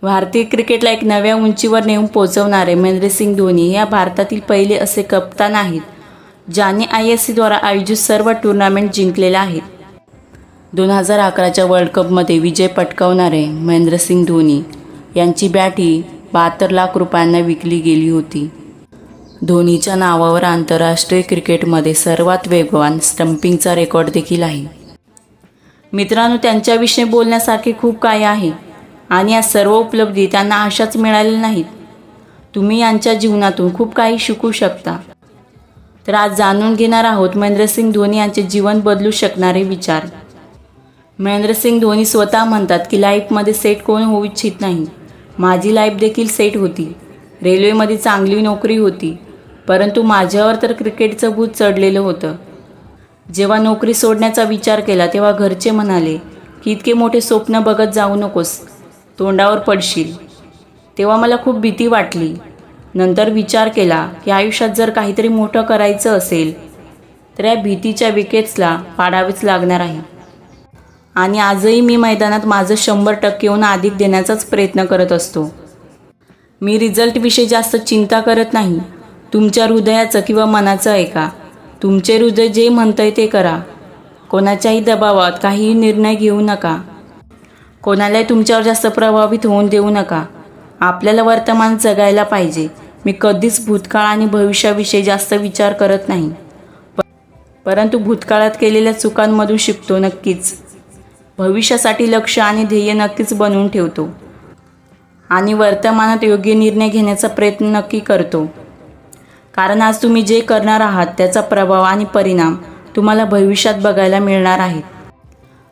भारतीय क्रिकेटला एक नव्या उंचीवर नेऊन पोहोचवणारे महेंद्रसिंग धोनी या भारतातील पहिले असे कप्तान आहेत ज्यांनी ISCद्वारा आयोजित सर्व टुर्नामेंट जिंकलेल्या आहेत. 2011च्या वर्ल्ड कपमध्ये विजय पटकावणारे महेंद्रसिंग धोनी यांची बॅट ही 72 लाख रुपयांना विकली गेली होती. धोनीच्या नावावर आंतरराष्ट्रीय क्रिकेटमध्ये सर्वात वेगवान स्टंपिंगचा रेकॉर्ड देखील आहे. मित्रांनो, त्यांच्याविषयी बोलण्यासारखे खूप काही आहे आणि या सर्व उपलब्धी त्यांना अशाच मिळालेल्या नाहीत. तुम्ही यांच्या जीवनातून खूप काही शिकू शकता. तर आज जाणून घेणार आहोत महेंद्रसिंग धोनी यांचे जीवन बदलू शकणारे विचार. महेंद्रसिंग धोनी स्वतः म्हणतात की लाईफमध्ये सेट कोण होऊ इच्छित नाही. माझी लाईफ देखील सेट होती. रेल्वेमध्ये चांगली नोकरी होती, परंतु माझ्यावर तर क्रिकेटचं भूत चढलेलं होतं. जेव्हा नोकरी सोडण्याचा विचार केला तेव्हा घरचे म्हणाले की इतके मोठे स्वप्न बघत जाऊ नकोस, तोंडावर पडशील. तेव्हा मला खूप भीती वाटली. नंतर विचार केला की आयुष्यात जर काहीतरी मोठं करायचं असेल तर या भीतीच्या विकेट्सला पाडावेच लागणार आहे. आणि आजही मी मैदानात माझं 100%हून अधिक देण्याचाच प्रयत्न करत असतो. मी रिझल्टविषयी जास्त चिंता करत नाही. तुमच्या हृदयाचं किंवा मनाचं ऐका. तुमचे हृदय जे म्हणतंय ते करा. कोणाच्याही दबावात काहीही निर्णय घेऊ नका. कोणालाही तुमच्यावर जास्त प्रभावित होऊन देऊ नका. आपल्याला वर्तमान जगायला पाहिजे. मी कधीच भूतकाळ आणि भविष्याविषयी जास्त विचार करत नाही, परंतु भूतकाळात केलेल्या चुकांमधून शिकतो. नक्कीच भविष्यासाठी लक्ष्य आणि ध्येय नक्कीच बनवून ठेवतो आणि वर्तमानात योग्य निर्णय घेण्याचा प्रयत्न नक्की करतो. कारण आज तुम्ही जे करणार आहात त्याचा प्रभाव आणि परिणाम तुम्हाला भविष्यात बघायला मिळणार आहेत.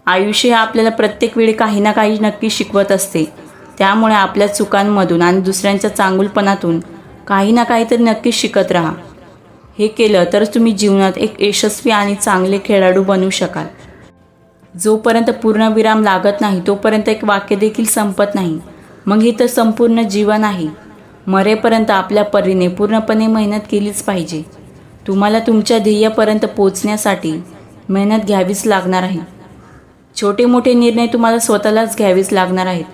आयुष्य हे आपल्याला प्रत्येक वेळी काही ना काही नक्की शिकवत असते. त्यामुळे आपल्या चुकांमधून आणि दुसऱ्यांच्या चांगुलपणातून काही ना काहीतरी नक्कीच शिकत राहा. हे केलं तरच तुम्ही जीवनात एक यशस्वी आणि चांगले खेळाडू बनू शकाल. जोपर्यंत पूर्णविराम लागत नाही तोपर्यंत एक वाक्य देखील संपत नाही. मग हे तर संपूर्ण जीवन आहे. मरेपर्यंत आपल्या परीने पूर्णपणे मेहनत केलीच पाहिजे. तुम्हाला तुमच्या ध्येयापर्यंत पोहोचण्यासाठी मेहनत घ्यावीच लागणार आहे. छोटे मोठे निर्णय तुम्हाला स्वतःलाच घ्यावेच लागणार आहेत.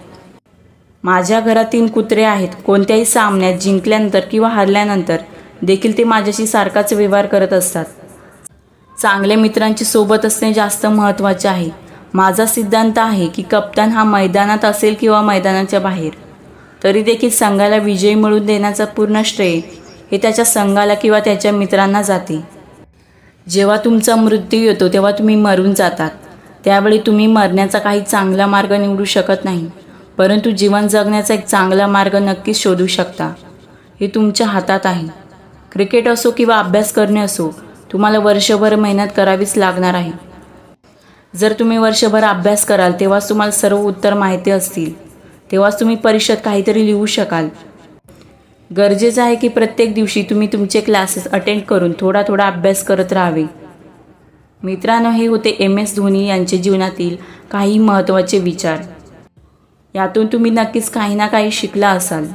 माझ्या घरात 3 कुत्रे आहेत. कोणत्याही सामन्यात जिंकल्यानंतर किंवा हरल्यानंतर देखील ते माझ्याशी सारखाच व्यवहार करत असतात. चांगल्या मित्रांची सोबत असणे जास्त महत्त्वाचे आहे. माझा सिद्धांत आहे की कप्तान हा मैदानात असेल किंवा मैदानाच्या बाहेर, तरी देखील संघाला विजय मिळवून देण्याचा पूर्ण श्रेय हे त्याच्या संघाला किंवा त्याच्या मित्रांना जाते. जेव्हा तुमचा मृत्यू येतो तेव्हा तुम्ही मरून जातात. त्यावेळी तुम्ही मरण्याचा काही चांगला मार्ग निवडू शकत नाही, परंतु जीवन जगण्याचा एक चांगला मार्ग नक्कीच शोधू शकता. हे तुमच्या हातात आहे. क्रिकेट असो किंवा अभ्यास करणे असो, तुम्हाला वर्षभर मेहनत करावीच लागणार आहे. जर तुम्ही वर्षभर अभ्यास कराल तेव्हाच तुम्हाला सर्व उत्तर माहिती असतील. तेव्हाच तुम्ही परीक्षेत काहीतरी लिहू शकाल. गरजेचं आहे की प्रत्येक दिवशी तुम्ही तुमचे क्लासेस अटेंड करून थोडा थोडा अभ्यास करत राहावे. मित्रांनो, हे होते MS धोनी यांचे जीवनातील काही महत्त्वाचे विचार. यातून तुम्ही नक्कीच काही ना काही शिकला असाल.